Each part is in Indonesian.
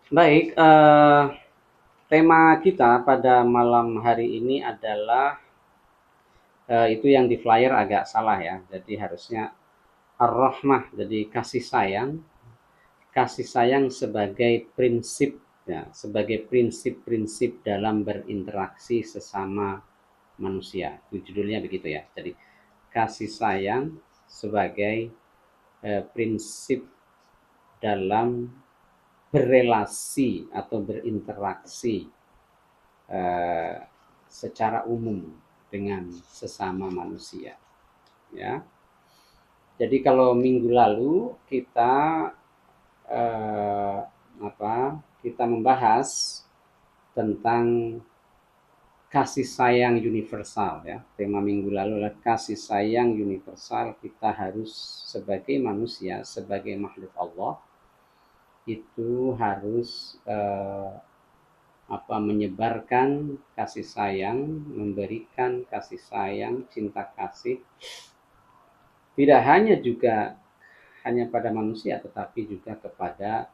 Baik, tema kita pada malam hari ini adalah itu yang di flyer agak salah ya. Jadi harusnya ar-rahmah, jadi kasih sayang sebagai prinsip ya, sebagai prinsip-prinsip dalam berinteraksi sesama manusia. Itu judulnya begitu ya. Jadi kasih sayang sebagai prinsip dalam berrelasi atau berinteraksi eh, secara umum dengan sesama manusia ya. Jadi kalau minggu lalu kita eh, kita membahas tentang kasih sayang universal ya. Tema minggu lalu adalah kasih sayang universal. Kita harus sebagai manusia, sebagai makhluk Allah itu harus menyebarkan kasih sayang, memberikan kasih sayang, cinta kasih tidak hanya juga hanya pada manusia tetapi juga kepada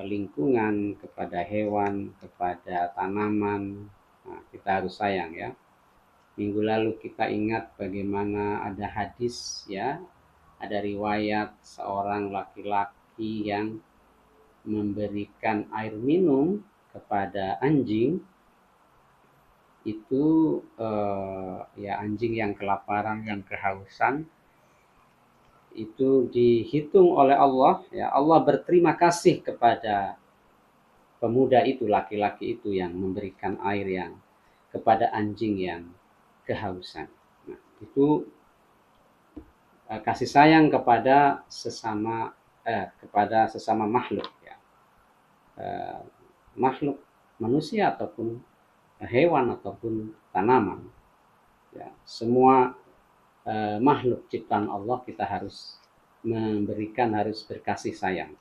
lingkungan, kepada hewan, kepada tanaman. Nah, kita harus sayang ya. Minggu lalu kita ingat bagaimana ada hadis ya, ada riwayat seorang laki-laki yang memberikan air minum kepada anjing itu ya anjing yang kelaparan, yang kehausan itu dihitung oleh Allah ya, Allah berterima kasih kepada pemuda itu, laki-laki itu yang memberikan air yang kepada anjing yang kehausan. Nah, itu kasih sayang kepada sesama makhluk ya. Eh, Makhluk manusia ataupun hewan ataupun tanaman ya, semua makhluk ciptaan Allah kita harus harus berkasih sayang.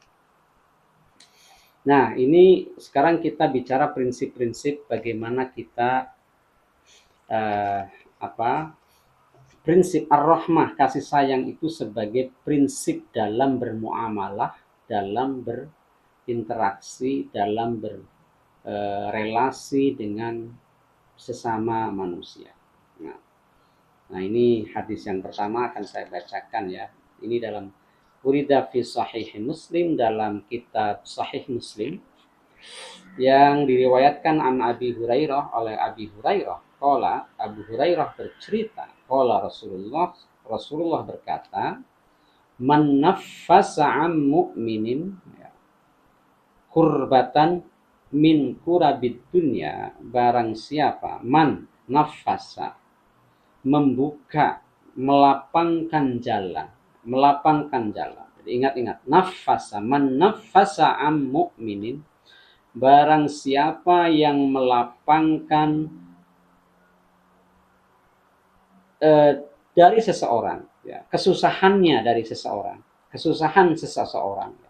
Nah, ini sekarang kita bicara prinsip-prinsip bagaimana kita eh, apa prinsip ar-rahmah, kasih sayang itu sebagai prinsip dalam bermuamalah, dalam berinteraksi, dalam berrelasi dengan sesama manusia. Nah, ini hadis yang pertama akan saya bacakan ya. Ini dalam Urida fi Sahih Muslim, dalam kitab Sahih Muslim yang diriwayatkan an Abi Hurairah, oleh Abi Hurairah. Qala, Abu Hurairah bercerita, qala Rasulullah berkata, man naffasa am mu'minin ya, kurbatan min kurabid dunya, barang siapa man nafasa, membuka, melapangkan jalan. Jadi ingat-ingat, nafasa, man nafasa am mu'minin, barang siapa yang melapangkan dari seseorang ya, kesusahannya dari seseorang, kesusahan seseorang ya.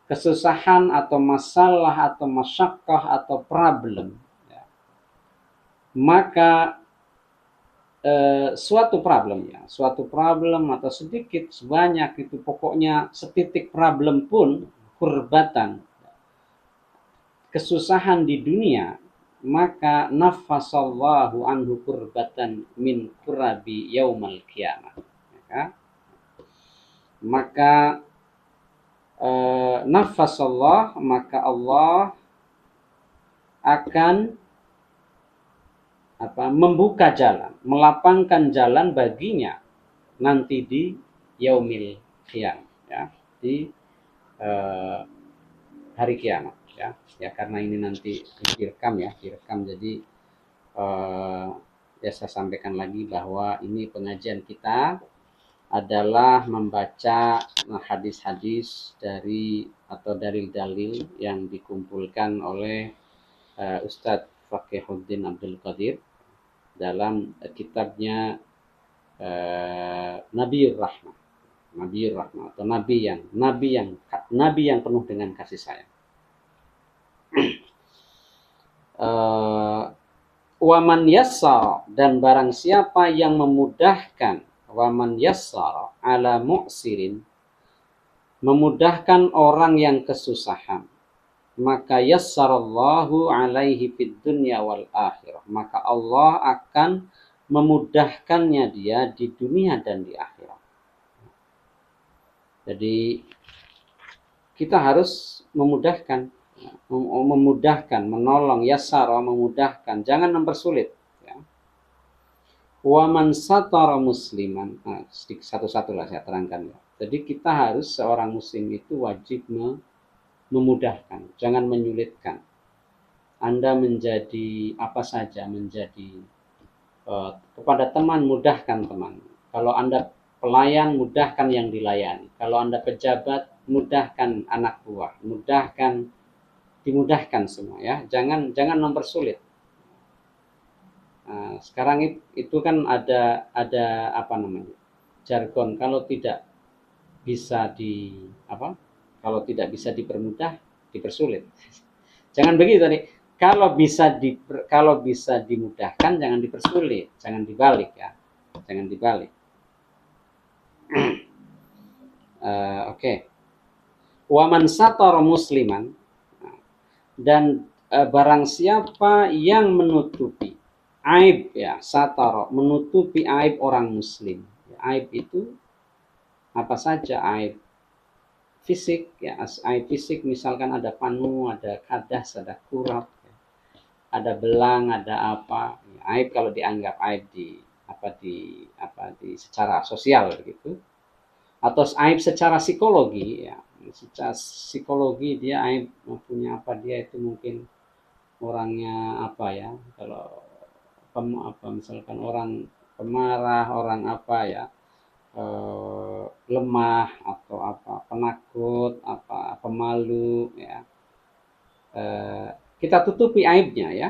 Kesusahan atau masalah atau masyakkah atau problem ya. Maka suatu problem atau sedikit sebanyak itu, pokoknya setitik problem pun, kurbatan, kesusahan di dunia, maka nafasallahu anhu kurbatan min kurabi yaumal qiyamah. Maka nafasallah, maka Allah akan membuka jalan, melapangkan jalan baginya nanti di yaumil qiyamah ya, di hari kiamat ya. Ya karena ini nanti direkam jadi ya saya sampaikan lagi bahwa ini pengajian kita adalah membaca hadis-hadis dari atau dalil-dalil yang dikumpulkan oleh Ustadz Faqihuddin Abdul Qadir dalam kitabnya Nabiur Rahmah. Nabiur Rahmah atau nabi yang penuh dengan kasih sayang. Waman yassar, dan barang siapa yang memudahkan, waman yassar ala mu'sirin, memudahkan orang yang kesusahan, maka yassarallahu alaihi fid dunya wal akhirah. Maka Allah akan memudahkannya dia di dunia dan di akhirat. Jadi kita harus memudahkan, menolong, yassara, memudahkan, jangan mempersulit. Ya. Wa man satara musliman, satu-satu lah saya terangkan ya. Jadi kita harus seorang muslim itu wajib memudahkan, jangan menyulitkan. Anda menjadi apa saja, menjadi kepada teman, mudahkan teman. Kalau Anda pelayan, mudahkan yang dilayani. Kalau Anda pejabat, mudahkan anak buah, dimudahkan semua ya. Jangan mempersulit. Nah, sekarang itu kan ada apa namanya? Jargon, kalau tidak bisa kalau tidak bisa dipermudah, dipersulit. Jangan begitu tadi. Kalau bisa dimudahkan, jangan dipersulit, jangan dibalik ya, jangan dibalik. Oke. Waman sator musliman, dan barang siapa yang menutupi aib ya, sator, menutupi aib orang muslim. Aib itu apa saja, aib fisik ya, aib fisik misalkan ada panu, ada kadas, ada kurap, ada belang, ada apa, aib kalau dianggap aib di secara sosial begitu, atau aib secara psikologi ya, secara psikologi dia aib punya apa, dia itu mungkin orangnya apa ya, kalau misalkan orang pemarah, orang apa ya, lemah atau apa, penakut, apa, pemalu ya, kita tutupi aibnya ya.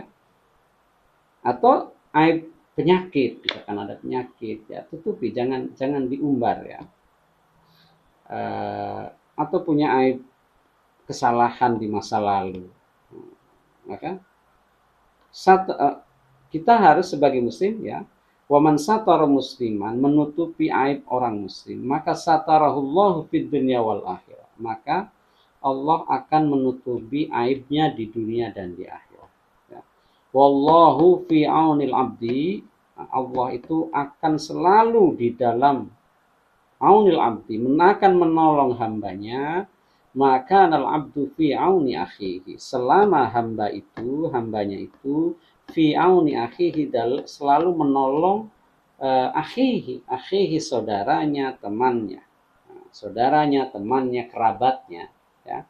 Atau aib penyakit, misalkan ada penyakit ya, tutupi, jangan diumbar ya. Atau punya aib kesalahan di masa lalu, maka kita harus sebagai muslim ya, waman satara musliman, menutupi aib orang muslim, maka satarahullahu fid dunya wal akhirah, maka Allah akan menutupi aibnya di dunia dan di akhirat. Wallahu fi aunil abdi, Allah itu akan selalu di dalam aunil abdi, akan menolong hambanya, maka al abdu fi auni akhihi, selama hambanya itu fi auni akhihi, selalu menolong akhihi saudaranya, temannya, kerabatnya ya.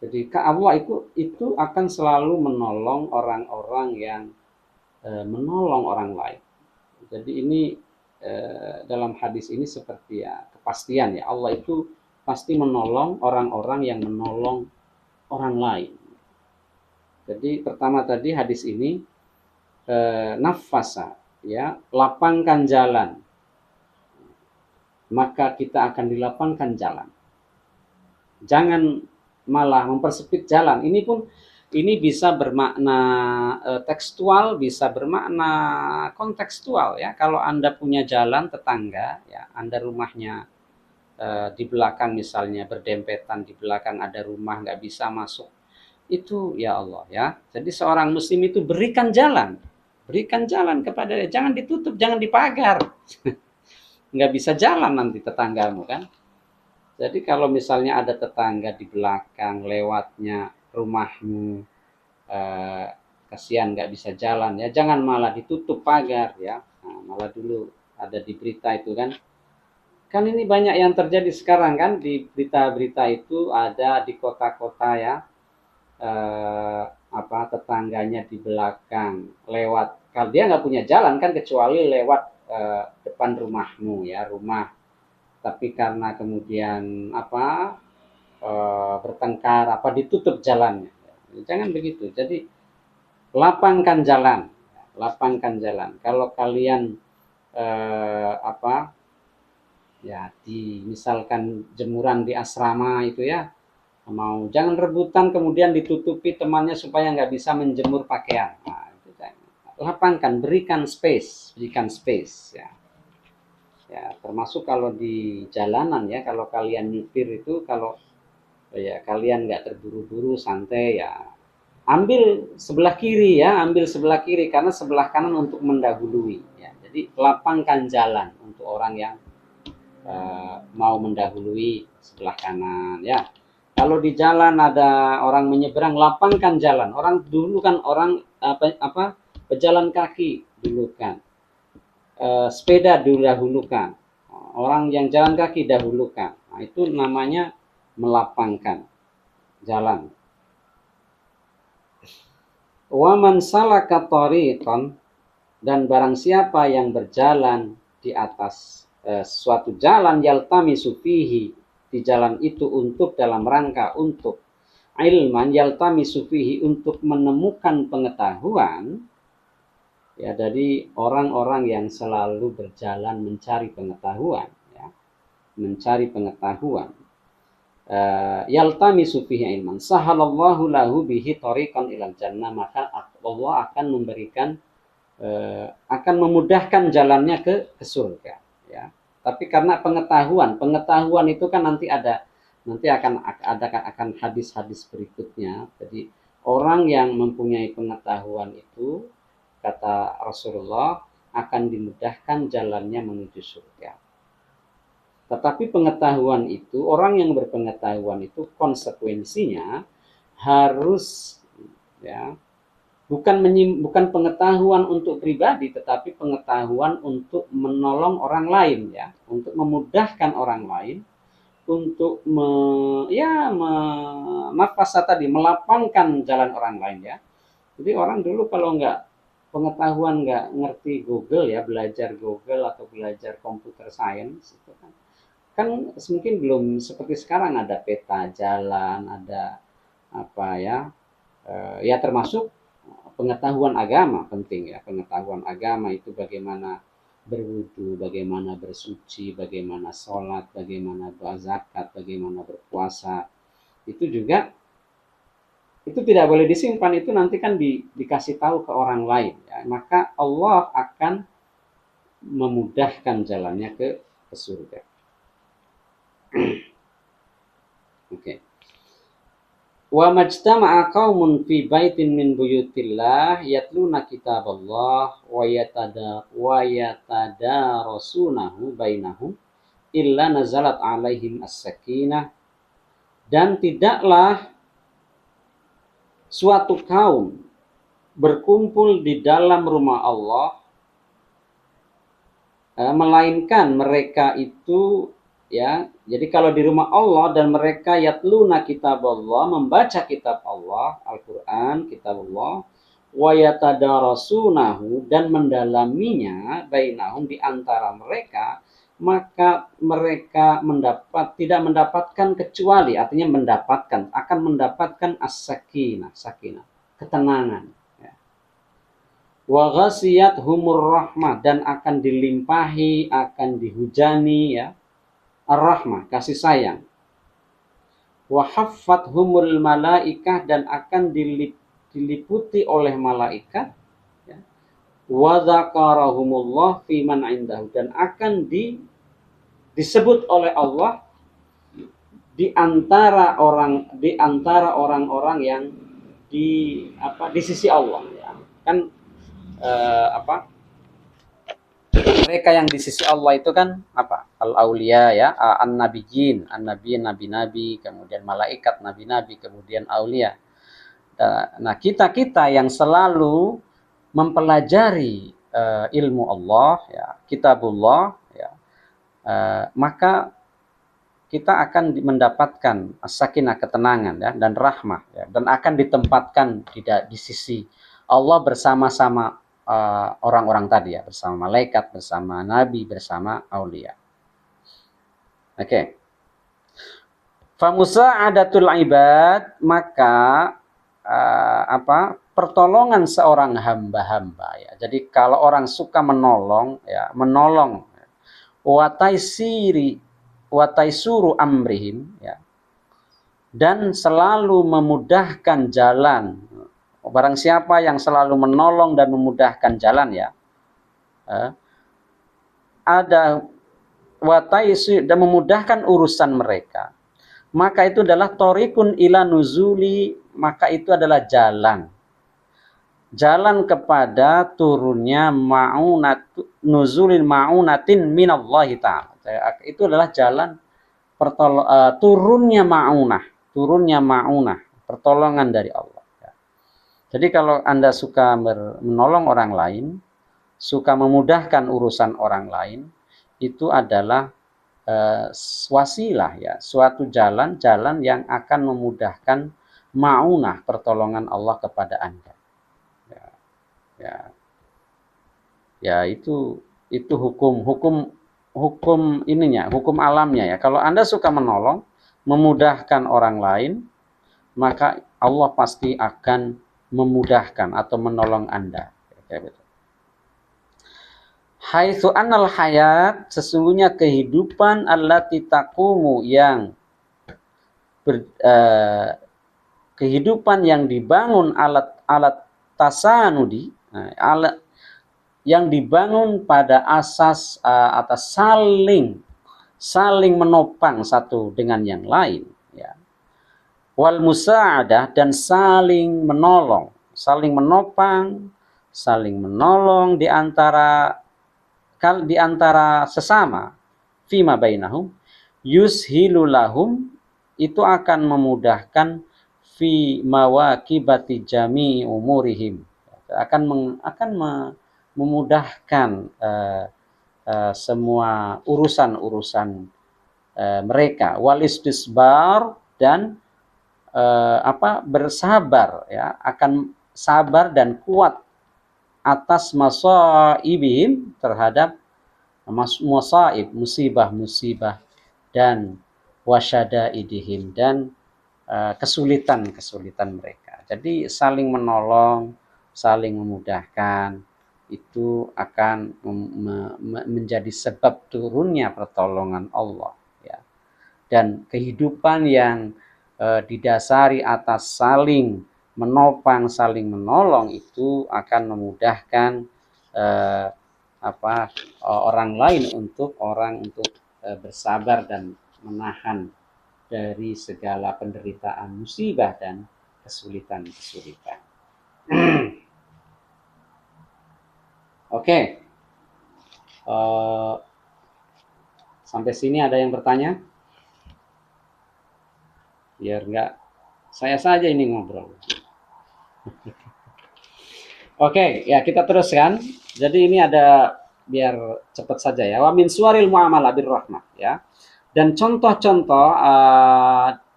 Jadi Allah itu akan selalu menolong orang-orang yang menolong orang lain. Jadi ini dalam hadis ini seperti ya kepastian ya, Allah itu pasti menolong orang-orang yang menolong orang lain. Jadi pertama tadi hadis ini nafasa ya, lapangkan jalan, maka kita akan dilapangkan jalan. Jangan malah mempersempit jalan. Ini bisa bermakna tekstual, bisa bermakna kontekstual ya. Kalau Anda punya jalan tetangga ya, Anda rumahnya di belakang misalnya berdempetan, di belakang ada rumah nggak bisa masuk, itu ya Allah ya. Jadi seorang muslim itu berikan jalan kepada dia, jangan ditutup, jangan dipagar. Nggak bisa jalan nanti tetanggamu kan. Jadi kalau misalnya ada tetangga di belakang lewatnya rumahmu, kasihan nggak bisa jalan ya, jangan malah ditutup pagar ya. Nah, malah dulu ada di berita itu kan ini banyak yang terjadi sekarang kan, di berita-berita itu ada di kota-kota ya, tetangganya di belakang lewat, kalau dia nggak punya jalan kan kecuali lewat depan rumahmu ya, tapi karena kemudian bertengkar ditutup jalannya. Jangan begitu. Jadi lapangkan jalan. Kalau kalian misalkan jemuran di asrama itu ya, jangan rebutan kemudian ditutupi temannya supaya nggak bisa menjemur pakaian. Nah, itu lapangkan, berikan space ya. Ya, termasuk kalau di jalanan ya, kalau kalian nyupir itu, kalau ya kalian nggak terburu-buru, santai ya, ambil sebelah kiri ya, ambil sebelah kiri karena sebelah kanan untuk mendahului ya. Jadi lapangkan jalan untuk orang yang mau mendahului sebelah kanan ya. Kalau di jalan ada orang menyeberang, lapangkan jalan. Orang dulu kan orang apa pejalan kaki dulu kan, sepeda dahulukan, orang yang jalan kaki dahulukan. Nah, itu namanya melapangkan jalan. Wa man salaka tariqan, dan barang siapa yang berjalan di atas suatu jalan, yaltamisu fihi, di jalan itu untuk dalam rangka untuk ilman, yaltamisu fihi, untuk menemukan pengetahuan ya. Jadi orang-orang yang selalu berjalan mencari pengetahuan ya, mencari pengetahuan, yaltamisu fihi ilman, sahalallahu lahu bihi tariqan ilal jannah, maka Allah akan memberikan akan memudahkan jalannya ke surga ya. Tapi karena pengetahuan itu kan nanti akan hadis-hadis berikutnya. Jadi orang yang mempunyai pengetahuan itu, kata Rasulullah, akan dimudahkan jalannya menuju surga. Tetapi pengetahuan itu, orang yang berpengetahuan itu konsekuensinya harus ya, bukan pengetahuan untuk pribadi, tetapi pengetahuan untuk menolong orang lain ya, untuk memudahkan orang lain, untuk melapangkan jalan orang lain ya. Jadi orang dulu kalau nggak pengetahuan, nggak ngerti Google ya, belajar Google atau belajar computer science itu kan mungkin belum seperti sekarang ada peta jalan, ada apa ya, ya termasuk pengetahuan agama penting ya. Pengetahuan agama itu bagaimana berwudu, bagaimana bersuci, bagaimana sholat, bagaimana berzakat, bagaimana berpuasa. Itu juga itu tidak boleh disimpan, itu nanti kan dikasih tahu ke orang lain ya. Maka Allah akan memudahkan jalannya ke surga. Oke. Wa majtama'a qaumun fi baitin min buyutillah yatluna kitaballah wa yatadarasunahu bainahum illa nazalat alaihim as-sakinah, dan tidaklah suatu kaum berkumpul di dalam rumah Allah melainkan mereka itu ya. Jadi kalau di rumah Allah dan mereka yatluna kitaballah, membaca kitab Allah, Al-Qur'an, kitab Allah, wa yatadarasunahu, dan mendalaminya, bainahum, di antara mereka, maka mereka tidak mendapatkan kecuali, artinya akan mendapatkan as-sakinah, ketenangan ya. Wa ghasiyathumur rahmah, dan akan dilimpahi, akan dihujani ya, ar-rahmah, kasih sayang. Wa haffathumul malaikah, dan akan diliputi oleh malaikat ya. Wa dzakarahumullah fi man indahu, dan akan disebut oleh Allah di antara orang-orang yang di sisi Allah ya. Kan mereka yang di sisi Allah itu kan al-auliya ya, an-nabiyyin, nabi-nabi, kemudian malaikat, nabi-nabi, kemudian aulia. Nah, kita yang selalu mempelajari ilmu Allah ya, kitabullah ya, maka kita akan mendapatkan as-sakinah, ketenangan ya, dan rahmah ya, dan akan ditempatkan di sisi Allah bersama-sama orang-orang tadi ya, bersama malaikat, bersama nabi, bersama aulia. Oke. Famusa'adatul ibad, maka pertolongan seorang hamba-hamba ya. Jadi kalau orang suka menolong ya, wataisuru amrihim ya, dan selalu memudahkan jalan. Barang siapa yang selalu menolong dan memudahkan jalan ya, ada wataisu, dan memudahkan urusan mereka, maka itu adalah torikun ila nuzuli, maka itu adalah jalan. Jalan kepada turunnya ma'unat, nuzulil ma'unatin minallahi ta'ala. Itu adalah jalan turunnya ma'unah, pertolongan dari Allah. Jadi kalau Anda suka menolong orang lain, suka memudahkan urusan orang lain, itu adalah wasilah ya, suatu jalan yang akan memudahkan ma'unah, pertolongan Allah kepada Anda. Ya, ya itu hukum ininya, hukum alamnya ya. Kalau Anda suka menolong, memudahkan orang lain, maka Allah pasti akan memudahkan atau menolong Anda. Kayak gitu. Haitsu annal hayat, sesungguhnya kehidupan allati taqumu yang kehidupan yang dibangun alat tasanudi, alat yang dibangun pada asas atas saling menopang satu dengan yang lain, ya. Wal musa'adah, dan saling menolong, saling menopang, saling menolong di antara sesama, fima bainahum, yushilu lahum, itu akan memudahkan fi mawakibati jami umurihim, akan memudahkan semua urusan mereka, wal istisbar, dan bersabar ya, akan sabar dan kuat atas masaibihim, terhadap masaib, musibah dan wasyadaidihim, dan kesulitan mereka. Jadi saling menolong, saling memudahkan, itu akan menjadi sebab turunnya pertolongan Allah ya. Dan kehidupan yang didasari atas saling menopang, saling menolong, itu akan memudahkan orang lain untuk bersabar dan menahan dari segala penderitaan, musibah dan kesulitan. Oke. Sampai sini ada yang bertanya? Biar enggak saya saja ini ngobrol. Oke, ya kita teruskan. Jadi ini ada, biar cepat saja ya. Wa min suwaril muamalah birrahmah ya. Dan contoh-contoh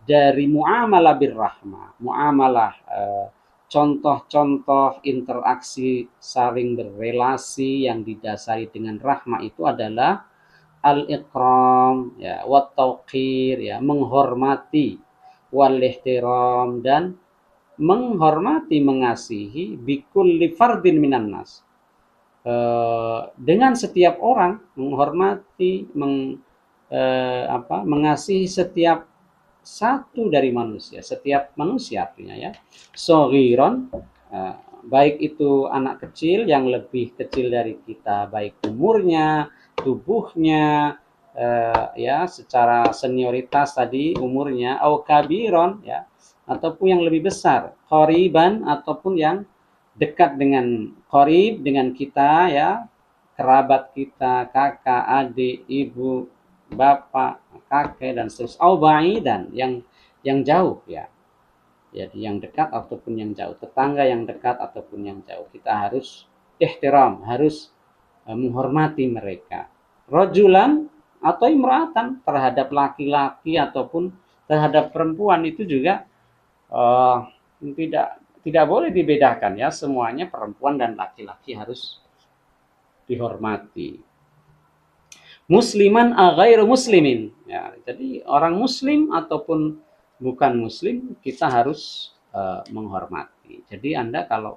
dari muamalah birrahmah, contoh-contoh interaksi saling berrelasi yang didasari dengan rahmah itu adalah al-ikram ya, wat tauqir ya, menghormati, wal ihtiram, dan menghormati, mengasihi, bikulli fardin minan nas, dengan setiap orang, menghormati, mengasihi setiap satu dari manusia, setiap manusia artinya ya. Shoghiron, baik itu anak kecil yang lebih kecil dari kita, baik umurnya, tubuhnya, ya secara senioritas tadi umurnya, au kabiron ya, ataupun yang lebih besar, qoriban, ataupun yang dekat dengan qorib, dengan kita ya, kerabat kita, kakak, adik, ibu, bapak, kakek, dan seterusnya, au ba'idan, yang jauh ya. Jadi yang dekat ataupun yang jauh, tetangga yang dekat ataupun yang jauh, kita harus ihtiram, harus menghormati mereka. Rajulan atau imra'atan, terhadap laki-laki ataupun terhadap perempuan, itu juga tidak boleh dibedakan ya, semuanya perempuan dan laki-laki harus dihormati. Musliman ghairu muslimin ya, jadi orang muslim ataupun bukan muslim, kita harus menghormati. Jadi Anda kalau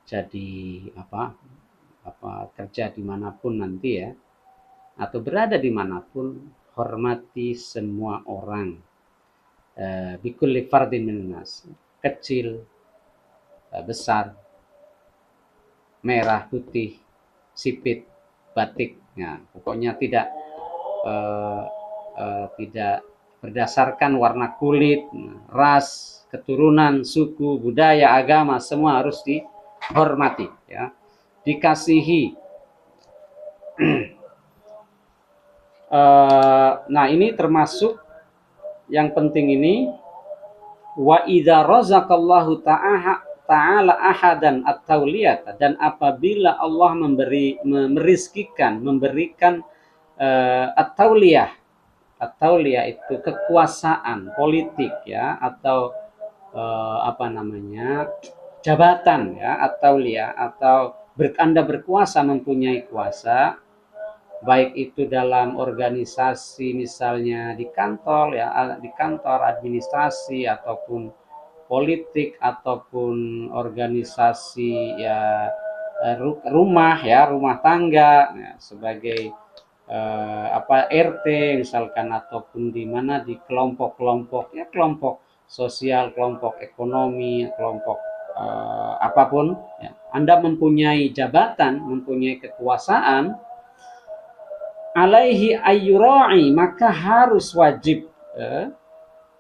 jadi kerja dimanapun nanti ya, atau berada dimanapun, hormati semua orang, bikulli fardin minnas, kecil, besar, merah, putih, sipit, batik, ya, pokoknya tidak berdasarkan warna kulit, ras, keturunan, suku, budaya, agama, semua harus dihormati, ya, dikasihi. Nah, ini termasuk yang penting ini, wa idza razaqallahu ta'ala ahadan at-tauliyata, dan apabila Allah memberikan at-tauliyah. At-tauliyah itu kekuasaan politik, ya, atau jabatan, ya, at-tauliyah, atau Anda berkuasa, mempunyai kuasa, baik itu dalam organisasi, misalnya di kantor, ya, di kantor administrasi, ataupun politik, ataupun organisasi, ya, rumah, ya, rumah tangga, ya, sebagai RT misalkan, ataupun di mana, di kelompok-kelompok, ya, kelompok sosial, kelompok ekonomi, kelompok apapun, ya. Anda mempunyai jabatan, mempunyai kekuasaan, alaihi ayyura'i, maka harus wajib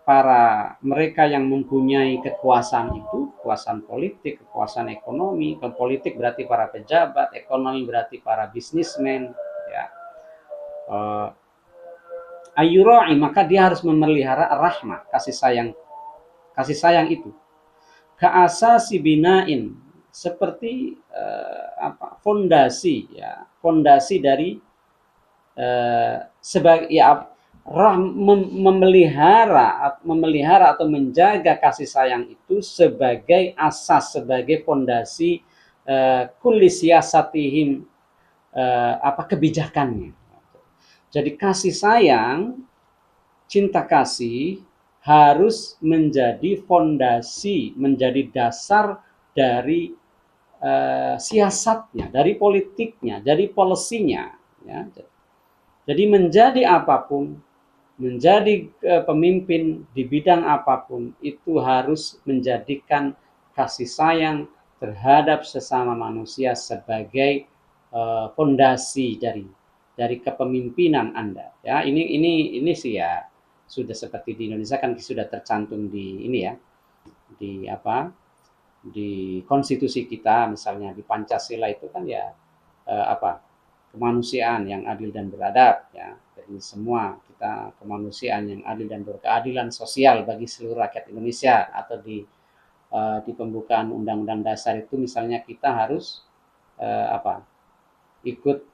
para mereka yang mempunyai kekuasaan itu, kekuasaan politik, kekuasaan ekonomi. Kalau politik berarti para pejabat, ekonomi berarti para bisnismen, ya. Ayyura'i, maka dia harus memelihara rahmah, kasih sayang itu. Ka'asasi bina'in, seperti fondasi, ya, fondasi dari sebagai, ya, memelihara atau menjaga kasih sayang itu sebagai asas, sebagai fondasi kulli siyasatihim, kebijakannya. Jadi kasih sayang, cinta kasih harus menjadi fondasi, menjadi dasar dari siasatnya, dari politiknya, dari polisinya, ya. Jadi menjadi apapun, menjadi pemimpin di bidang apapun, itu harus menjadikan kasih sayang terhadap sesama manusia sebagai fondasi dari kepemimpinan Anda. Ya, ini sih, ya, sudah seperti di Indonesia kan sudah tercantum di ini, ya, di konstitusi kita, misalnya di Pancasila itu kan, ya, kemanusiaan yang adil dan beradab, ya. Jadi semua kita kemanusiaan yang adil dan berkeadilan sosial bagi seluruh rakyat Indonesia. Atau di pembukaan Undang-Undang Dasar itu misalnya kita harus ikut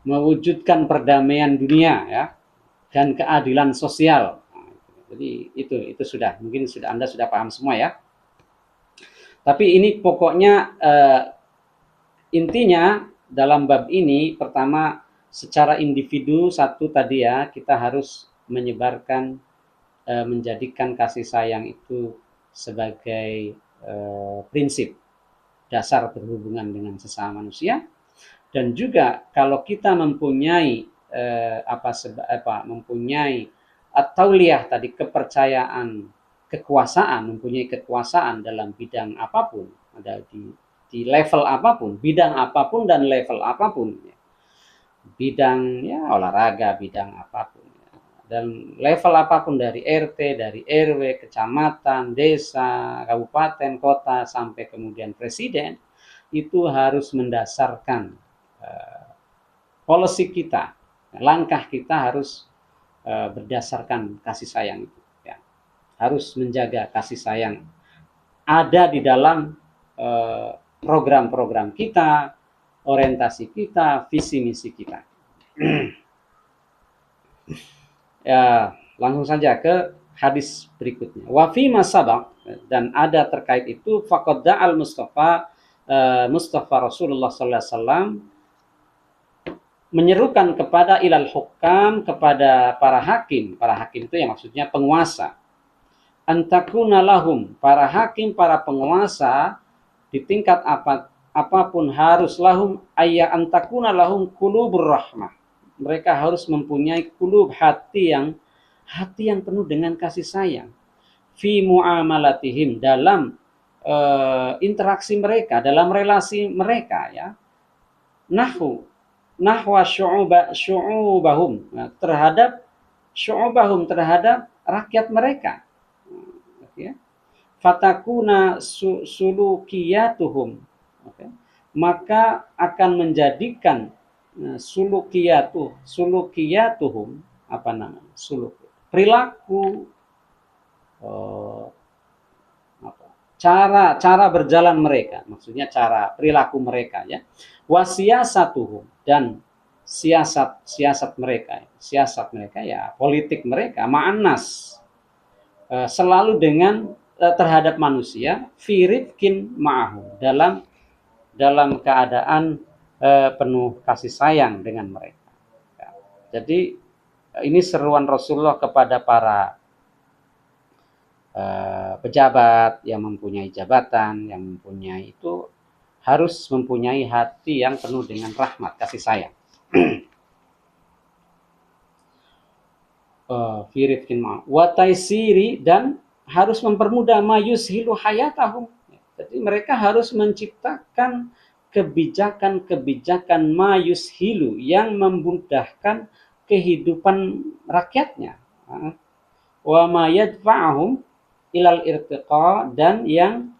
mewujudkan perdamaian dunia, ya, dan keadilan sosial. Nah, jadi itu sudah, mungkin Anda sudah paham semua, ya. Tapi ini pokoknya intinya dalam bab ini, pertama secara individu, satu tadi, ya, kita harus menyebarkan, menjadikan kasih sayang itu sebagai prinsip dasar berhubungan dengan sesama manusia. Dan juga kalau kita mempunyai mempunyai at-tauliyah tadi, kepercayaan, kekuasaan, mempunyai kekuasaan dalam bidang apapun, ada di level apapun, bidang apapun dan level apapun, ya. Bidang, ya, olahraga, bidang apapun, ya. Dan level apapun, dari RT, dari RW, kecamatan, desa, kabupaten, kota, sampai kemudian presiden, itu harus mendasarkan policy kita, langkah kita harus berdasarkan kasih sayang itu, ya. Harus menjaga kasih sayang ada di dalam program-program kita, orientasi kita, visi misi kita. Ya, langsung saja ke hadis berikutnya. Wa fi ma sabaq, dan ada terkait itu, faqad da'al Mustafa Rasulullah sallallahu alaihi wasallam menyerukan kepada ilal hukam, kepada para hakim. Para hakim itu yang maksudnya penguasa. Antakuna lahum, para hakim, para penguasa di tingkat apapun, harus lahum ayya antakuna lahum qulubur rahmah. Mereka harus mempunyai qulub, hati yang penuh dengan kasih sayang. Fi muamalatihim, dalam interaksi mereka, dalam relasi mereka, ya. Nahu, nahwa syu'ubahum, terhadap syu'ubahum, terhadap rakyat mereka. Ya. Fatakuna sulukiyatuhum, okay. Maka akan menjadikan sulukiyatuhum, apa namanya, perilaku, cara berjalan mereka, maksudnya cara perilaku mereka, ya, wasiyasatuhum, dan siasat mereka ya, politik mereka, ma'annas, selalu dengan terhadap manusia, firifkin ma'ahum, dalam keadaan penuh kasih sayang dengan mereka. Ya. Jadi ini seruan Rasulullah kepada para pejabat yang mempunyai jabatan, yang mempunyai itu, harus mempunyai hati yang penuh dengan rahmat, kasih sayang. Firifkin wataisiri, dan harus mempermudah mayushilu hayatahum. Jadi mereka harus menciptakan kebijakan-kebijakan mayushilu yang memudahkan kehidupan rakyatnya. Wa ma yadfa'ahum ilal irtiqa, dan yang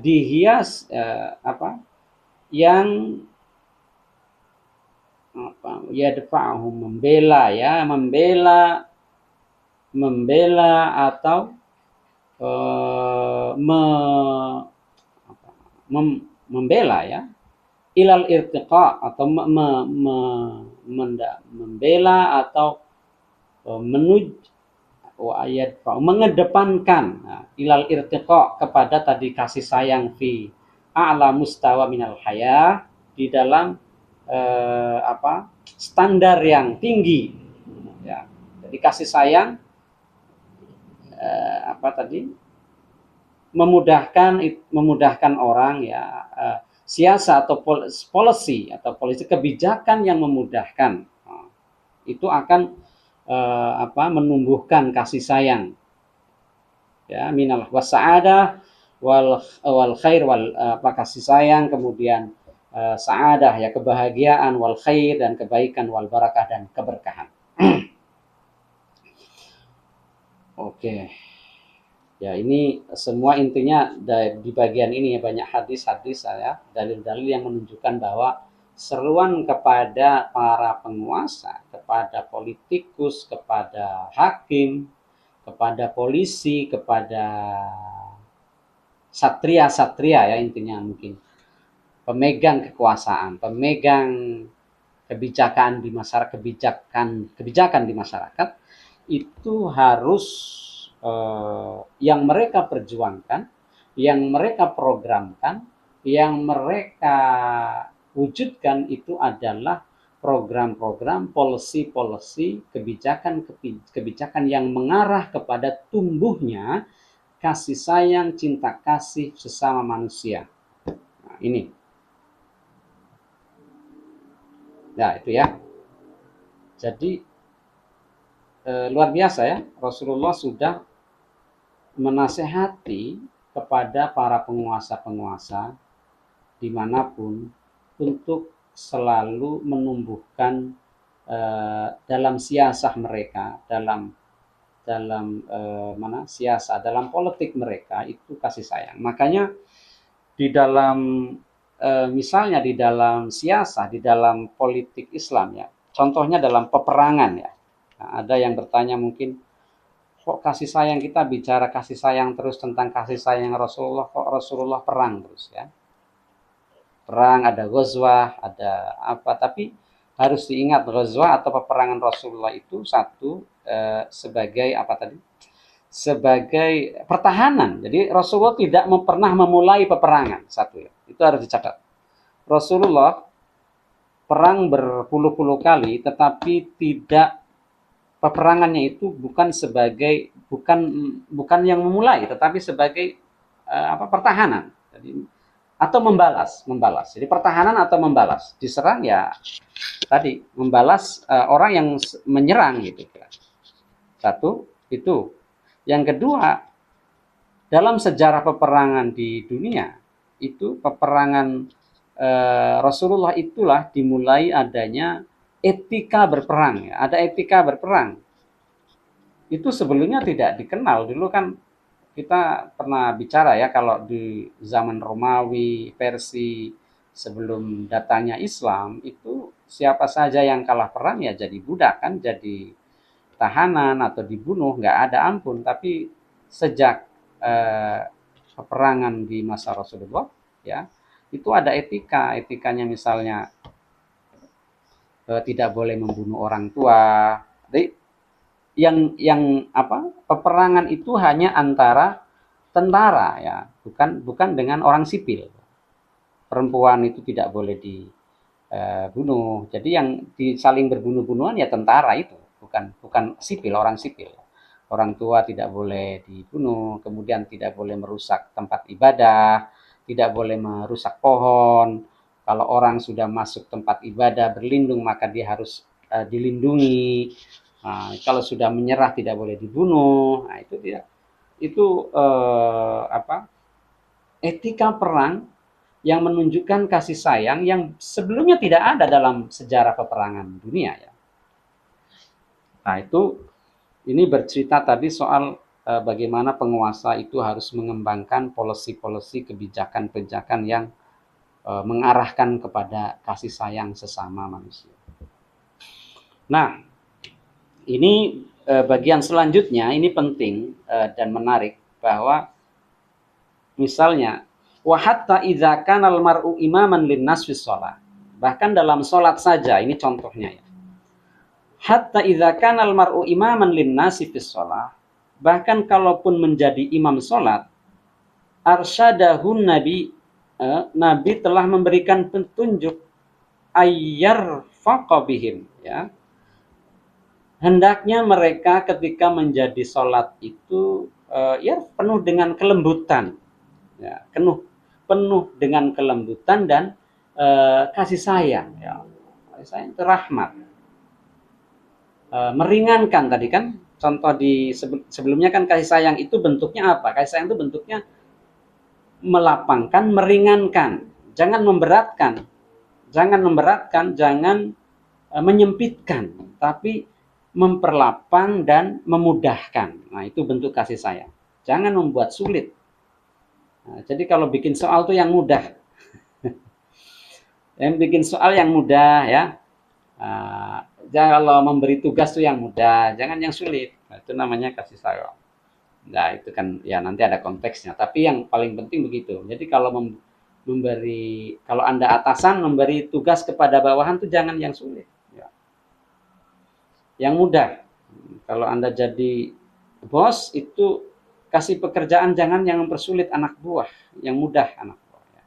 dihias yang yadfa'ahum, membela atau membela, ya, ilal irtiqa, atau membela atau menuju mengedepankan ilal irtiqa, kepada tadi kasih sayang, fi a'la mustawa minal haya, di dalam standar yang tinggi, ya. Jadi kasih sayang memudahkan orang, ya, siasat atau policy kebijakan yang memudahkan, itu akan menumbuhkan kasih sayang, ya, minal wasa'adah wal khair, kasih sayang, kemudian sa'adah, ya, kebahagiaan, wal khair, dan kebaikan, wal barakah, dan keberkahan. Oke. Ya, ini semua intinya di bagian ini, ya, banyak hadis-hadis, ya, dalil-dalil yang menunjukkan bahwa seruan kepada para penguasa, kepada politikus, kepada hakim, kepada polisi, kepada satria, ya, intinya mungkin pemegang kekuasaan, pemegang kebijakan di masyarakat, kebijakan di masyarakat, itu harus yang mereka perjuangkan, yang mereka programkan, yang mereka wujudkan, itu adalah program-program, policy, kebijakan yang mengarah kepada tumbuhnya kasih sayang, cinta kasih sesama manusia. Nah, ini. Nah, itu, ya. Jadi luar biasa, ya, Rasulullah sudah menasehati kepada para penguasa-penguasa dimanapun untuk selalu menumbuhkan dalam siasah mereka, dalam siasah, dalam politik mereka, itu kasih sayang. Makanya di dalam misalnya di dalam siasah, di dalam politik Islam, ya, contohnya dalam peperangan, ya. Nah, ada yang bertanya mungkin, kok kasih sayang, kita bicara kasih sayang terus, tentang kasih sayang Rasulullah, kok Rasulullah perang terus, ya. Perang, ada ghazwah, ada apa, tapi harus diingat, ghazwah atau peperangan Rasulullah itu satu sebagai apa tadi? Sebagai pertahanan. Jadi Rasulullah tidak pernah memulai peperangan, satu, ya. Itu harus dicatat. Rasulullah perang berpuluh-puluh kali, tetapi tidak, peperangannya itu bukan yang memulai, tetapi sebagai pertahanan. Jadi, atau membalas. Jadi pertahanan atau membalas. Diserang, ya, tadi membalas orang yang menyerang, gitu. Satu, itu. Yang kedua, dalam sejarah peperangan di dunia, itu peperangan Rasulullah itulah dimulai adanya etika berperang. Ya. Ada etika berperang. Itu sebelumnya tidak dikenal. Dulu kan kita pernah bicara ya, kalau di zaman Romawi, Persia, sebelum datangnya Islam, itu siapa saja yang kalah perang ya jadi budak kan, jadi tahanan atau dibunuh, nggak ada ampun. Tapi sejak eh, peperangan di masa Rasulullah, ya itu ada etika. Etikanya misalnya tidak boleh membunuh orang tua. Jadi yang apa, peperangan itu hanya antara tentara ya, bukan dengan orang sipil. Perempuan itu tidak boleh dibunuh. Jadi yang saling berbunuh-bunuhan ya tentara itu, bukan sipil, orang sipil. Orang tua tidak boleh dibunuh, kemudian tidak boleh merusak tempat ibadah, tidak boleh merusak pohon. Kalau orang sudah masuk tempat ibadah berlindung, maka dia harus dilindungi. Nah, kalau sudah menyerah tidak boleh dibunuh. Nah, itu tidak, itu apa, etika perang yang menunjukkan kasih sayang yang sebelumnya tidak ada dalam sejarah peperangan dunia ya. Nah, itu ini bercerita tadi soal bagaimana penguasa itu harus mengembangkan policy-policy, kebijakan-kebijakan yang mengarahkan kepada kasih sayang sesama manusia. Nah, ini bagian selanjutnya ini penting dan menarik, bahwa misalnya wa hatta idza kana al mar'u imaman linnas fi shalah. Bahkan dalam salat saja, ini contohnya ya. Hatta idza kana al mar'u imaman linnas fi shalah. Bahkan kalaupun menjadi imam salat, arsyadahun nabi, nabi telah memberikan petunjuk ayyar faqabihim ya. Hendaknya mereka ketika menjadi sholat itu ya penuh dengan kelembutan, ya, penuh dengan kelembutan dan kasih sayang, ya, kasih sayang itu rahmat, meringankan. Tadi kan contoh di sebelumnya kan kasih sayang itu bentuknya apa? Kasih sayang itu bentuknya melapangkan, meringankan, jangan memberatkan, jangan menyempitkan, tapi memperlapang dan memudahkan. Nah, itu bentuk kasih sayang. Jangan membuat sulit. Nah, jadi kalau bikin soal tuh yang mudah. Yang bikin soal yang mudah ya. Jangan, kalau memberi tugas tuh yang mudah, jangan yang sulit. Nah, itu namanya kasih sayang. Nah, itu kan ya nanti ada konteksnya. Tapi yang paling penting begitu. Jadi kalau kalau Anda atasan memberi tugas kepada bawahan tuh jangan yang sulit. Ya. Yang mudah. Kalau Anda jadi bos itu kasih pekerjaan jangan yang mempersulit anak buah, yang mudah anak buah. Ya.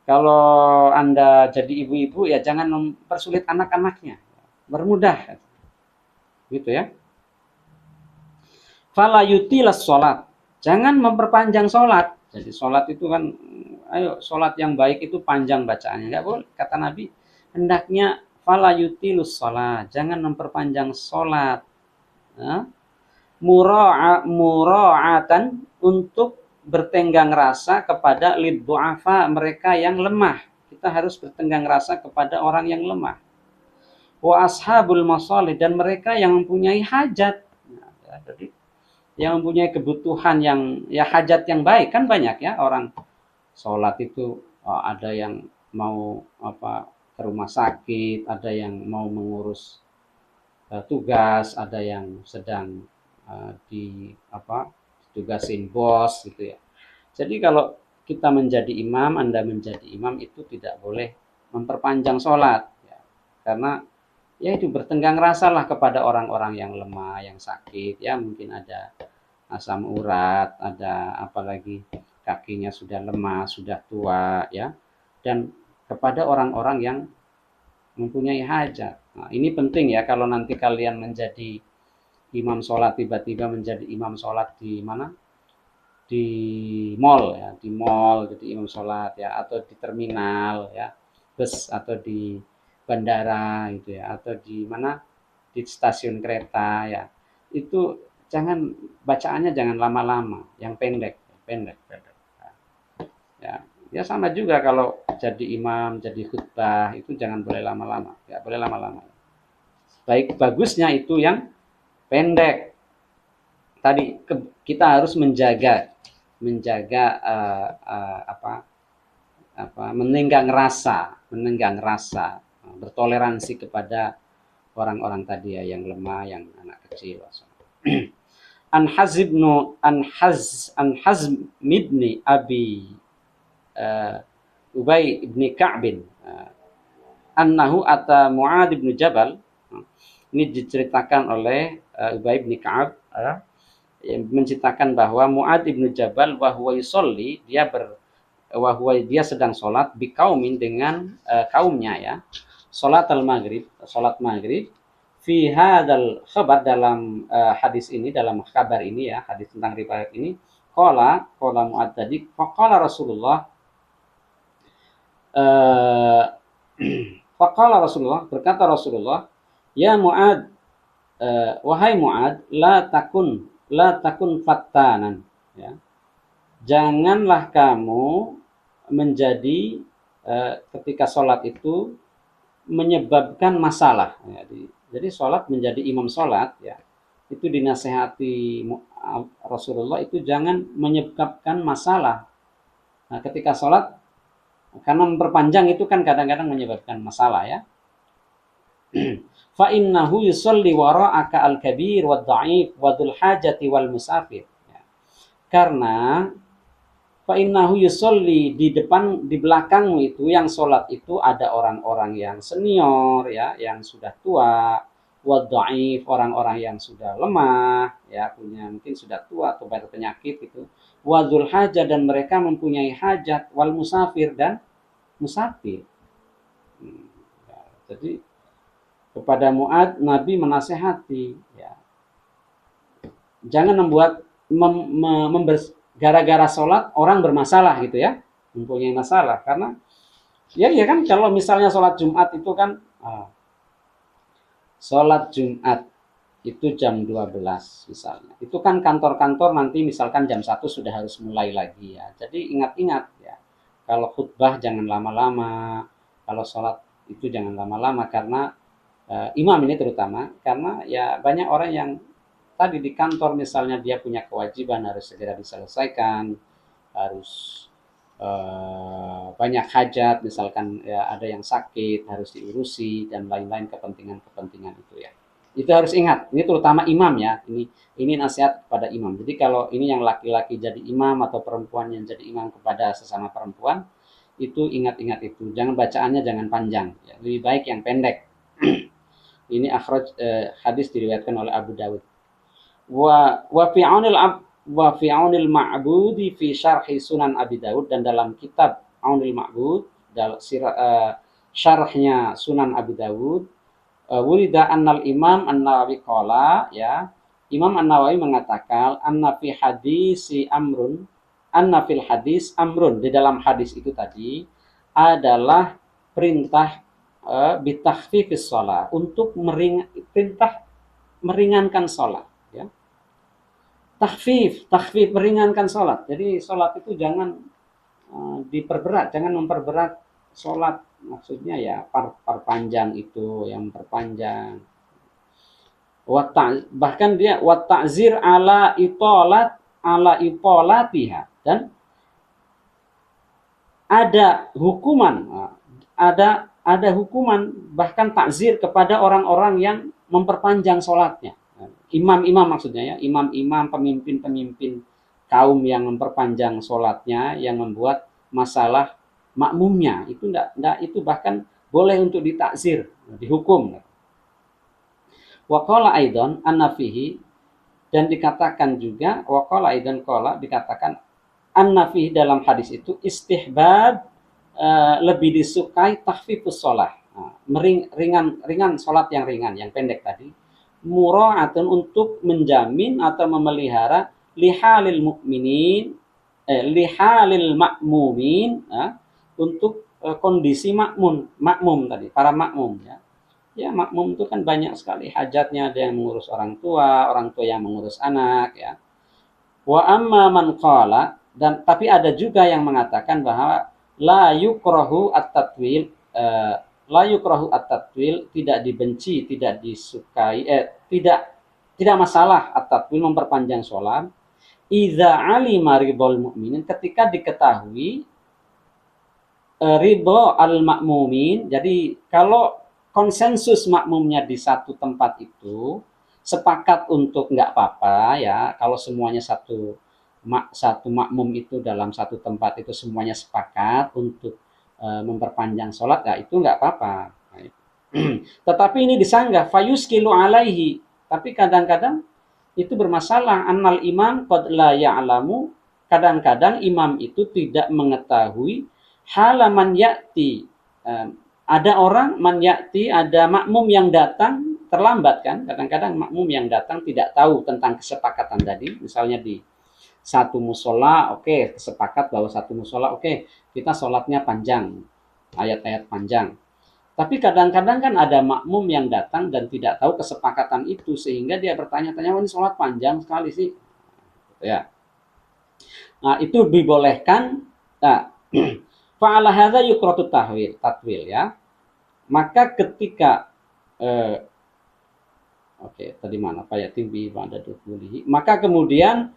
Kalau Anda jadi ibu-ibu ya jangan mempersulit anak-anaknya, bermudah, gitu ya. Fala yutilas sholat, jangan memperpanjang sholat. Jadi sholat itu kan, ayo sholat yang baik itu panjang bacaannya, nggak boleh. Kata Nabi, hendaknya fala yutilus sholat, jangan memperpanjang sholat. Nah, mura'atan, untuk bertenggang rasa kepada lid du'afa, mereka yang lemah. Kita harus bertenggang rasa kepada orang yang lemah. Wa ashabul masalih, dan mereka yang mempunyai hajat. Nah, jadi yang mempunyai kebutuhan yang ya hajat yang baik kan banyak ya, orang sholat itu ada yang mau apa ke rumah sakit, ada yang mau mengurus tugas, ada yang sedang di apa tugasin bos gitu ya. Jadi kalau kita menjadi imam, Anda menjadi imam itu tidak boleh memperpanjang sholat ya. Karena ya itu bertenggang rasalah kepada orang-orang yang lemah, yang sakit ya, mungkin ada asam urat, ada apalagi kakinya sudah lemah, sudah tua ya, dan kepada orang-orang yang mempunyai hajat. Nah, ini penting ya, kalau nanti kalian menjadi imam sholat, tiba-tiba menjadi imam sholat di mana? Di mall ya, di mall jadi imam sholat ya, atau di terminal ya, bus, atau di bandara gitu ya, atau di mana? Di stasiun kereta ya. Itu bacaannya jangan lama-lama, yang pendek, pendek. Ya. Ya sama juga kalau jadi imam, jadi khutbah itu jangan boleh lama-lama, nggak boleh lama-lama. Baik bagusnya itu yang pendek. Tadi kita harus menjaga menenggang rasa, bertoleransi kepada orang-orang tadi ya yang lemah, yang anak kecil. An Hazm ibni Abi Ubay ibni Ka'bin annahu ata Mu'ad ibn Jabal. Ini diceritakan oleh Ubay ibni Ka'ab yang menceritakan bahwa Mu'ad ibn Jabal bahwa yusolli dia sedang sholat biqaumin dengan kaumnya ya. Sholat maghrib fi hadzal khabar dalam hadis ini, dalam kabar ini ya, hadis tentang riwayat ini, qala Mu'ad tadi, faqala Rasulullah faqala Rasulullah, berkata Rasulullah, ya Mu'ad, wahai Mu'ad, la takun fattanan ya. Janganlah kamu menjadi ketika sholat itu menyebabkan masalah. Jadi sholat menjadi imam sholat ya, itu dinasehati Rasulullah itu jangan menyebabkan masalah. Nah, ketika sholat karena memperpanjang itu kan kadang-kadang menyebabkan masalah ya. Fa innahu yusalli wara'aka al-kabir wad-dha'if wadul hajati wal musafir. Ya. Karena fa innahu yusalli di belakangmu itu yang sholat itu ada orang-orang yang senior ya, yang sudah tua, wad-dha'if orang-orang yang sudah lemah ya, punya mungkin sudah tua atau berpenyakit itu, wadul hajat dan mereka mempunyai hajat, wal musafir dan musafir. Ya, jadi kepada Mu'ad Nabi menasehati ya, jangan membuat gara-gara sholat orang bermasalah gitu ya, mempunyai masalah. Karena ya kan kalau misalnya sholat Jumat itu kan sholat Jumat itu jam 12 misalnya, itu kan kantor-kantor nanti misalkan jam 1 sudah harus mulai lagi ya. Jadi ingat-ingat ya, kalau khutbah jangan lama-lama, kalau sholat itu jangan lama-lama, karena imam ini terutama, karena ya banyak orang yang tadi di kantor misalnya dia punya kewajiban harus segera diselesaikan, harus banyak hajat misalkan ya, ada yang sakit harus diurusi dan lain-lain kepentingan itu ya. Itu harus ingat, ini terutama imam ya, ini nasihat kepada imam. Jadi kalau ini yang laki-laki jadi imam atau perempuan yang jadi imam kepada sesama perempuan, itu ingat-ingat itu, jangan bacaannya jangan panjang ya, lebih baik yang pendek. Ini hadis diriwayatkan oleh Abu Dawud. Wa fi aunil ma'budi fi syarhi Sunan Abi Dawud, dan dalam kitab Aunil Ma'bud syarahnya Sunan Abi Dawud, wurida annal Imam An-Nawawi qala ya, Imam An-Nawawi mengatakan anna fil hadis amrun, di dalam hadis itu tadi adalah perintah bitakhfifis shalah, untuk perintah meringankan sholat ya. Takhfif meringankan sholat. Jadi sholat itu jangan diperberat, jangan memperberat sholat, maksudnya ya perpanjang itu yang perpanjang. Bahkan dia wa ta'zir ala itolatiha, dan ada hukuman bahkan takzir kepada orang-orang yang memperpanjang sholatnya. Imam-imam maksudnya ya, imam-imam, pemimpin-pemimpin kaum yang memperpanjang sholatnya, yang membuat masalah makmumnya, itu enggak, itu bahkan boleh untuk ditakzir, dihukum. Wa qala aidan an-nafihi, dan dikatakan juga wa qala aidan qala, dikatakan an-nafihi dalam hadis itu istihbab, lebih disukai takhfifus shalah, ringan sholat yang ringan, yang pendek tadi, mura'atun, untuk menjamin atau memelihara lihalil ma'mumin, untuk kondisi makmum tadi, para makmum ya. Ya, makmum itu kan banyak sekali hajatnya, ada yang mengurus orang tua yang mengurus anak ya. Wa amma man qala, dan tapi ada juga yang mengatakan bahwa la yukrahu at-tatwil, la yukrahu at-tatwil, tidak dibenci, tidak disukai, tidak masalah at-tatwil, memperpanjang sholat, idza alima ridhol mu'minin, ketika diketahui ridho al-makmumin. Jadi kalau konsensus makmumnya di satu tempat itu sepakat untuk nggak apa-apa ya, kalau semuanya satu makmum itu dalam satu tempat itu semuanya sepakat untuk memperpanjang sholat, ya itu nggak apa-apa. Tetapi ini disanggah fayuskilu alaihi, tapi kadang-kadang itu bermasalah, annal imam qad la ya'lamu, kadang-kadang imam itu tidak mengetahui halaman ya'ti. Ada orang man ya'ti, ada makmum yang datang terlambat kan, kadang-kadang makmum yang datang tidak tahu tentang kesepakatan tadi, misalnya di satu musola, oke, sepakat bahwa satu musola, oke, kita sholatnya panjang, ayat-ayat panjang. Tapi kadang-kadang kan ada makmum yang datang dan tidak tahu kesepakatan itu, sehingga dia bertanya-tanya, ini sholat panjang sekali sih. Ya. Nah, itu dibolehkan. Nah, fa'ala hadza yukratu tatwil ya. Maka ketika tadi mana? Pak yatim bi ba'da dukulihi. Maka kemudian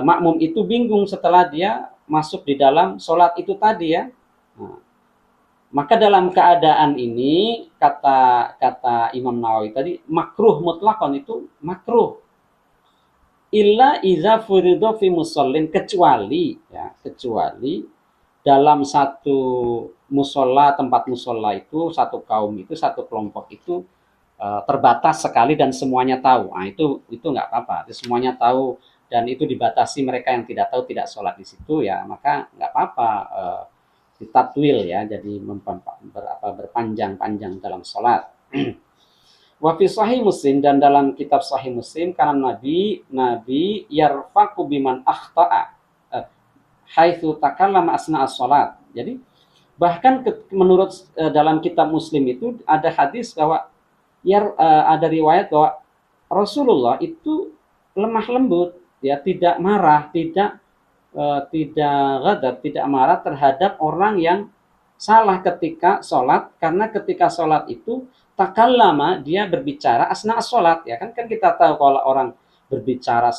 makmum itu bingung setelah dia masuk di dalam sholat itu tadi ya. Nah, maka dalam keadaan ini kata Imam Nawawi tadi, makruh mutlakon, itu makruh illa iza furido fi musallin, kecuali dalam satu musola, tempat musola itu, satu kaum itu, satu kelompok itu terbatas sekali dan semuanya tahu. Nah, itu nggak apa-apa. Semuanya tahu dan itu dibatasi, mereka yang tidak tahu tidak sholat di situ ya, maka nggak apa-apa ditatwil ya, jadi berpanjang-panjang dalam sholat. Wa fi sahih Muslim, dan dalam kitab sahih Muslim, karena Nabi yarfaqu biman akhta'a haitsu takallama asna as-salat. Jadi bahkan menurut dalam kitab Muslim itu ada hadis bahwa ada riwayat bahwa Rasulullah itu lemah lembut ya, tidak marah, tidak ghadab, tidak marah terhadap orang yang salah ketika sholat, karena ketika sholat itu takallama, dia berbicara asna sholat ya, kan kita tahu kalau orang berbicara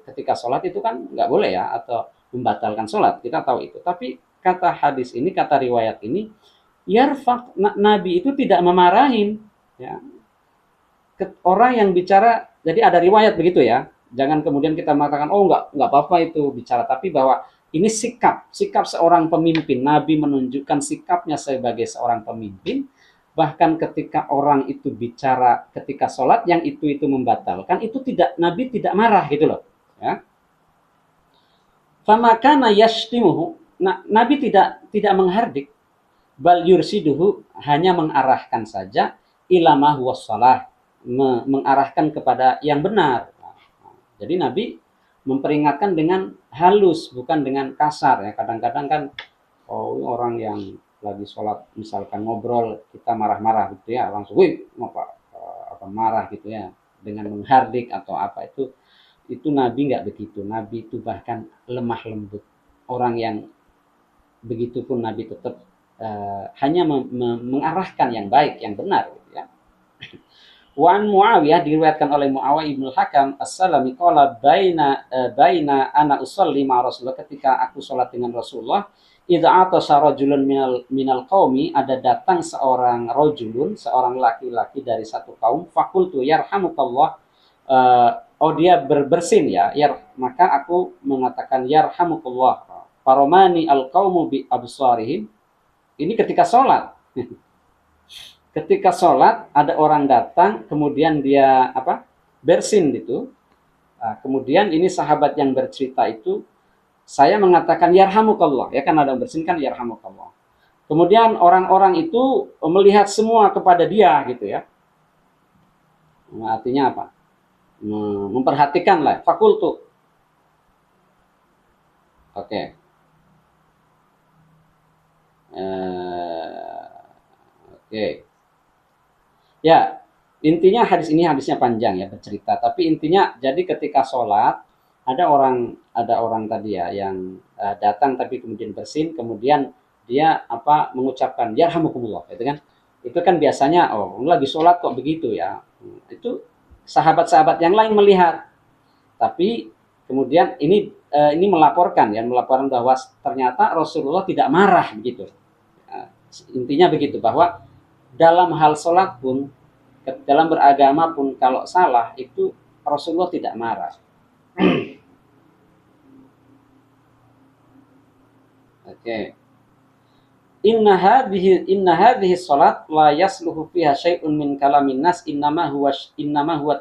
ketika sholat itu kan nggak boleh ya, atau membatalkan sholat, kita tahu itu. Tapi kata hadis ini, kata riwayat ini, yarfaq, Nabi itu tidak memarahin ya orang yang bicara. Jadi ada riwayat begitu ya, jangan kemudian kita mengatakan oh nggak apa-apa itu bicara, tapi bahwa ini sikap seorang pemimpin. Nabi menunjukkan sikapnya sebagai seorang pemimpin, bahkan ketika orang itu bicara ketika sholat yang itu membatalkan, itu Nabi tidak marah gitu loh ya. Famakana yashtimuhu, Nabi tidak menghardik, bal yursiduhu, hanya mengarahkan saja, ilama huwa shalah, mengarahkan kepada yang benar. Jadi Nabi memperingatkan dengan halus, bukan dengan kasar ya. Kadang-kadang kan orang yang lagi sholat misalkan ngobrol, kita marah-marah gitu ya, langsung wih apa marah gitu ya, dengan menghardik atau apa, itu Nabi nggak begitu. Nabi itu bahkan lemah lembut. Orang yang begitu pun Nabi tetap hanya mengarahkan yang baik, yang benar gitu ya. Wan Muawiyah, diriwayatkan oleh Muawiyah ibn Hakam as-Salami, qala baina ana usolli ma Rasulullah, ketika aku sholat dengan Rasulullah, idza atasa rajulun minal qaumi, ada datang seorang laki-laki dari satu kaum, fakultu yarhamukallah, dia berbersin ya, maka aku mengatakan yarhamukallah, faromani al-qaumu bi absarihim. Ini ketika sholat. Ketika sholat ada orang datang, kemudian dia bersin gitu. Nah, kemudian ini sahabat yang bercerita itu, saya mengatakan yarhamukallah, ya kan ada yang bersin kan yarhamukallah. Kemudian orang-orang itu melihat semua kepada dia gitu ya. Nah, artinya apa? Memperhatikan lah. Fakultu. Oke. Oke. Ya, intinya hadisnya panjang ya, bercerita. Tapi intinya jadi ketika sholat ada orang tadi ya yang datang tapi kemudian bersin, kemudian dia mengucapkan yarhamukumullah, gitu kan. Itu kan biasanya, oh lagi sholat kok begitu ya. Itu sahabat-sahabat yang lain melihat, tapi kemudian ini melaporkan bahwa ternyata Rasulullah tidak marah begitu. Intinya begitu, bahwa dalam hal sholat pun, dalam beragama pun, kalau salah itu Rasulullah tidak marah. Oke. Okay. Inna hadhihi salat la yasluhu fiha syai'un min kalamin nas innama huwa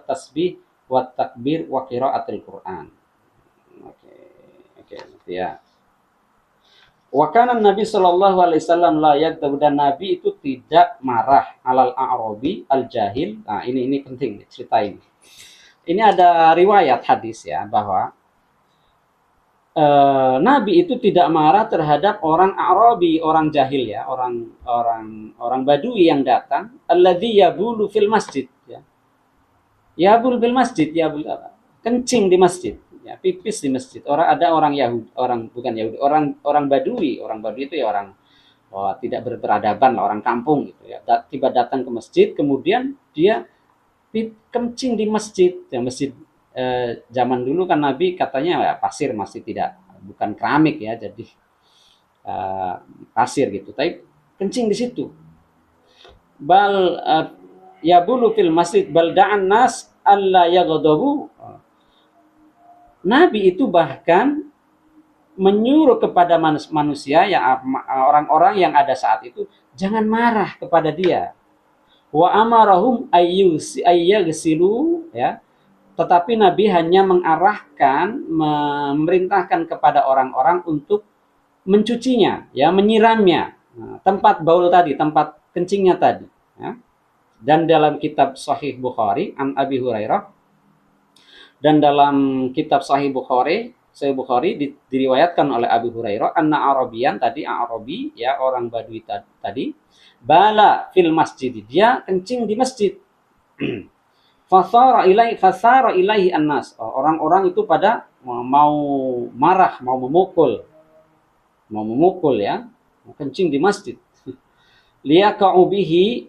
tasbih wa takbir wa qiraatul Qur'an. Oke. Oke, ya. Wa kana Nabi sallallahu alaihi wasallam la yaghdab, dan Nabi itu tidak marah alal a'rabi al jahil. Nah, ini penting cerita ini. Ini ada riwayat hadis ya, bahwa Nabi itu tidak marah terhadap orang Arabi, orang jahil ya, orang Badui yang datang, alladzi yabulu fil masjid ya. Yabul fil masjid, yabul apa? Kencing di masjid, ya, pipis di masjid. Ada orang Yahudi, bukan Yahudi, orang Badui. Orang Badui itu ya orang tidak berperadaban lah, orang kampung gitu ya. Tiba datang ke masjid, kemudian dia kencing di masjid. Ya, masjid zaman dulu kan Nabi katanya ya, pasir, masih tidak, bukan keramik ya, jadi pasir gitu. Tapi kencing di situ. Bal yabulu fil masjid bal da'an nas alla yaghdabu. Nabi itu bahkan menyuruh kepada manusia ya, orang-orang yang ada saat itu, jangan marah kepada dia. Wa amarahum ayyagsilu ya. Tetapi Nabi hanya mengarahkan, memerintahkan kepada orang-orang untuk mencucinya, ya, menyiramnya. Nah, tempat baul tadi, tempat kencingnya tadi. Ya. Dan dalam kitab Sahih Bukhari, an Abi Hurairah, dan dalam kitab Sahih Bukhari diriwayatkan oleh Abi Hurairah, anna Arabian, tadi Arabi, ya, orang Badui tadi, bala fil masjid, dia kencing di masjid. Fasara ilaihi annas. Orang-orang itu pada mau marah, mau memukul ya, kencing di masjid. Liyaqa'u bihi,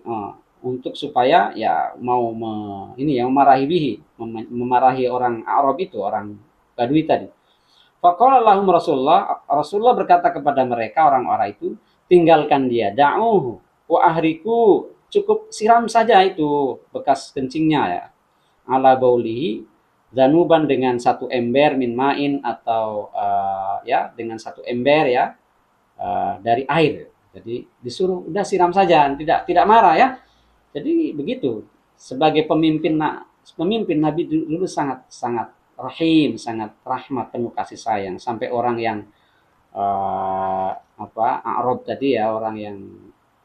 untuk supaya ya mau memarahi bihi, memarahi orang Arab itu, orang Badui tadi. Faqala lahum Rasulullah berkata kepada mereka, orang-orang itu, tinggalkan dia, da'uhu wa ahriku, cukup siram saja itu bekas kencingnya ya, ala baulihi, zanuban, dengan satu ember, min ma'in, atau ya dengan satu ember ya, dari air. Jadi disuruh udah siram saja, tidak marah ya. Jadi begitu, sebagai pemimpin Nabi dulu sangat sangat rahim, sangat rahmat, penuh kasih sayang, sampai orang yang Arab tadi ya, orang yang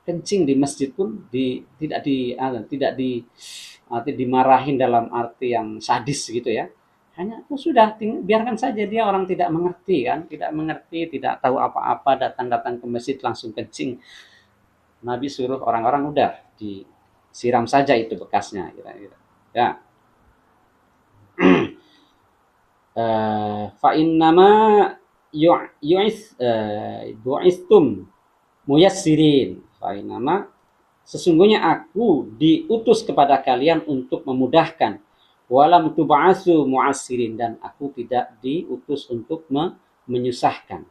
kencing di masjid pun tidak dimarahin dalam arti yang sadis gitu ya. Hanya sudah biarkan saja, dia orang tidak mengerti kan, tidak tahu apa-apa, datang ke masjid langsung kencing. Nabi suruh orang-orang udah disiram saja itu bekasnya kira-kira. Ya. Fa innama bu'istum muyassirin. Fa innama, sesungguhnya aku diutus kepada kalian untuk memudahkan. Walam tub'atsu mu'assirin, dan aku tidak diutus untuk menyusahkan.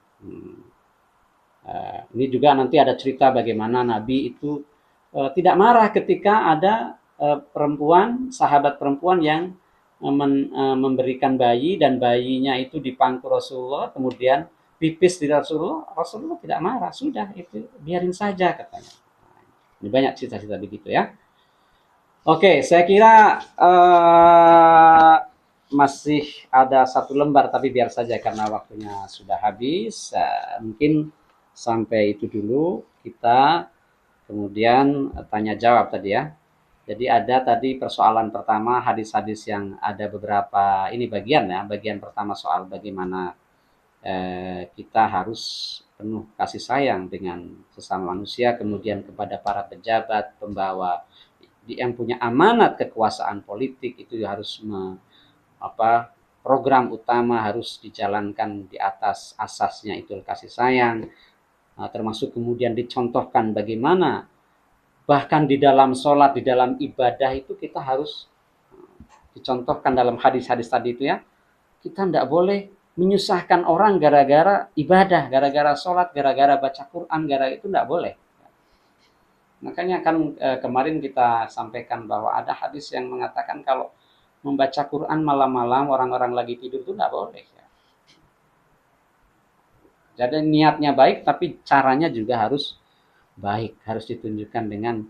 Ini juga nanti ada cerita bagaimana Nabi itu tidak marah ketika ada sahabat perempuan yang memberikan bayi, dan bayinya itu di pangku Rasulullah, kemudian pipis di Rasulullah tidak marah, sudah itu biarin saja katanya. Ini banyak cerita-cerita begitu ya. Oke, saya kira masih ada satu lembar, tapi biar saja karena waktunya sudah habis. Mungkin sampai itu dulu kita, kemudian tanya jawab tadi ya. Jadi ada tadi persoalan pertama, hadis-hadis yang ada beberapa, ini bagian pertama soal bagaimana kita harus penuh kasih sayang dengan sesama manusia, kemudian kepada para pejabat, pembawa yang punya amanat kekuasaan politik, itu harus program utama harus dijalankan di atas asasnya itu kasih sayang. termasuk kemudian dicontohkan bagaimana bahkan di dalam sholat, di dalam ibadah itu kita harus dicontohkan dalam hadis-hadis tadi itu ya, kita tidak boleh menyusahkan orang gara-gara ibadah, gara-gara sholat, gara-gara baca Quran, gara-gara itu tidak boleh. Makanya kan kemarin kita sampaikan bahwa ada hadis yang mengatakan kalau membaca Quran malam-malam orang-orang lagi tidur itu tidak boleh. Jadi niatnya baik tapi caranya juga harus baik, harus ditunjukkan dengan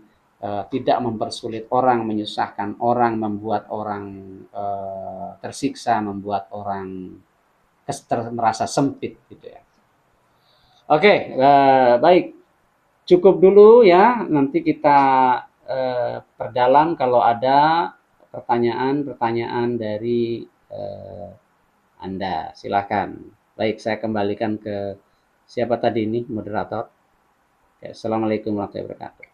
tidak mempersulit orang, menyusahkan orang, membuat orang tersiksa, membuat orang merasa sempit gitu ya. Oke, baik. Cukup dulu ya. Nanti kita perdalam kalau ada pertanyaan-pertanyaan dari Anda. Silakan. Baik, saya kembalikan ke siapa tadi ini moderator. Assalamualaikum warahmatullahi wabarakatuh.